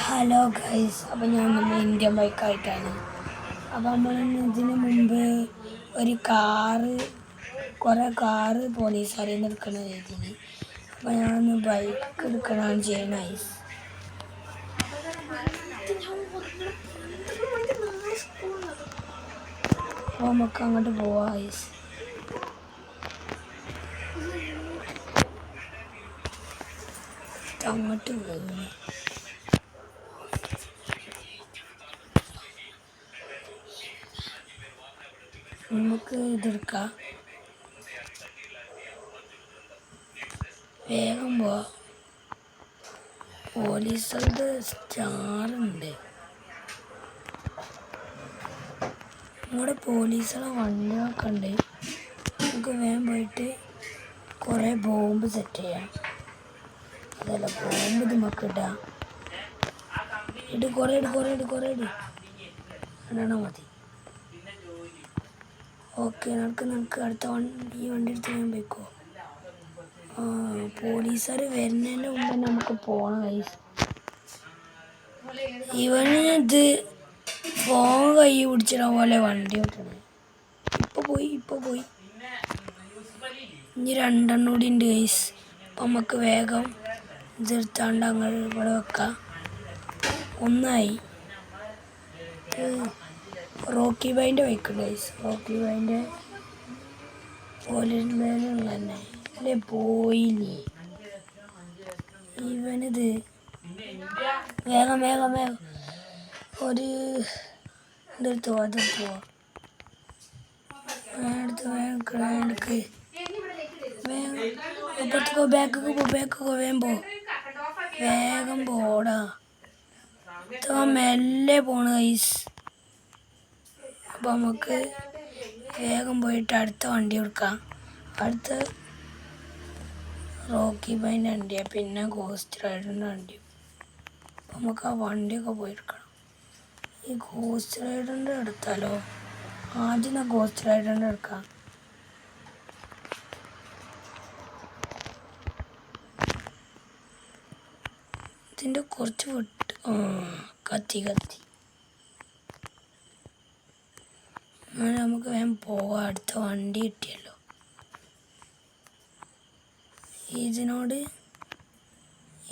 Hello guys, അപ്പോൾ ഞാൻ നമ്മൾ ഇന്ത്യൻ ബൈക്കായിട്ടാണ്. അപ്പോൾ നമ്മൾ ഇതിന് മുമ്പ് ഒരു കുറേ കാറ് പോലീസുകാരെ എടുക്കുന്ന രീതിയിൽ അപ്പോൾ ഞാനൊന്ന് ബൈക്ക് എടുക്കണമെന്ന് ചെയ്യണം ഗൈസ്. അപ്പോൾ നമുക്ക് അങ്ങോട്ട് പോവാം ഗൈസ്. അങ്ങോട്ട് പോകുന്നു. നമുക്ക് ഇതെടുക്കാം, വേഗം പോവാം. പോലീസുകളുടെ സ്റ്റാറുണ്ട്. നമ്മുടെ പോലീസുകളെ വണ്ടികളൊക്കെ ഉണ്ട്. നമുക്ക് വേഗം പോയിട്ട് കുറേ ബോംബ് സെറ്റ് ചെയ്യാം. അതല്ല, ബോംബ് ഇത് നമുക്ക് ഇടാം. കുറേ ഇടണ മതി. ഓക്കെ, നമുക്ക് അടുത്ത ഈ വണ്ടി എടുത്ത് ഞാൻ പോയിക്കോ. പോലീസുകാർ വരുന്നതിൻ്റെ മുമ്പ് നമുക്ക് പോകണം ഗൈസ്. ഇവന് ഇത് ഫോൺ കൈ പിടിച്ചിട പോലെ വണ്ടി ഓട്ടണേ. ഇപ്പോൾ പോയി ഇനി 2 കൂടി ഉണ്ട് ഗൈസ്. അപ്പം നമുക്ക് വേഗം ഇതെടുത്താണ്ട് അങ്ങോട്ട് ഇവിടെ വെക്കാം. 1 റോക്കി ബൈൻ്റെ ബൈക്കുണ്ട് ഗൈസ്. റോക്കി ബൈൻ്റെ പോലീസ് ബാനുള്ള തന്നെ അല്ലേ, പോയില്ലേ ഇവനിത്. വേഗം ഒരു ഇതെടുത്ത് പോവാം. അപ്പുറത്തേക്കോ ബാക്കൊക്കെ വേഗം പോടാ. മെല്ലെ പോണ ഗൈസ്. അപ്പോൾ നമുക്ക് വേഗം പോയിട്ട് അടുത്ത വണ്ടി എടുക്കാം. അടുത്ത റോക്കി ബൈൻ്റെ വണ്ടിയാണ്, പിന്നെ ഗോസ്റ്റ് റൈഡറിൻ്റെ വണ്ടിയും. അപ്പോൾ നമുക്ക് ആ വണ്ടിയൊക്കെ പോയെടുക്കണം. ഈ ഗോസ്റ്റ് റൈഡറിൻ്റെ എടുത്താലോ? ആദ്യം ഗോസ്റ്റ് റൈഡറിൻ്റെ എടുക്കാം. ഇതിൻ്റെ കുറച്ച് വിട്ട് കത്തി അങ്ങനെ നമുക്ക് വേഗം പോവാം. അടുത്ത വണ്ടി കിട്ടിയല്ലോ. ഇതിനോട്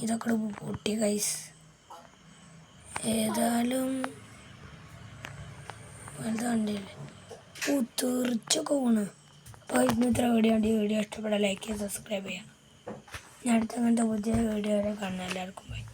ഇതൊക്കെ പൊട്ടി ഗൈസ്. ഏതായാലും വലുത് വണ്ടിയില്ലേ, തീർച്ചയൊക്കെ പോണ്. അപ്പോൾ ഇന്നത്തെ വീഡിയോ ഇഷ്ടപ്പെടാൻ ലൈക്ക് ചെയ്യുക, സബ്സ്ക്രൈബ് ചെയ്യാം. ഞാൻ അടുത്ത അങ്ങനത്തെ പുതിയ വീഡിയോ വരെ കാണാം. എല്ലാവർക്കും ബൈ.